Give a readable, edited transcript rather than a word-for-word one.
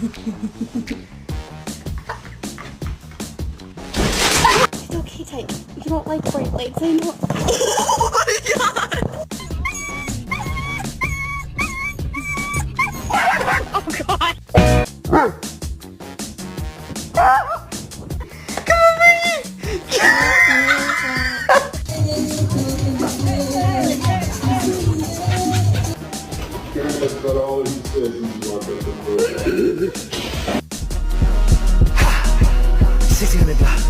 It's okay, Tyke. You don't like bright lights, I know. Oh my god! Oh god! Come over here! That's not all he says. He's walking up the road. 600 block.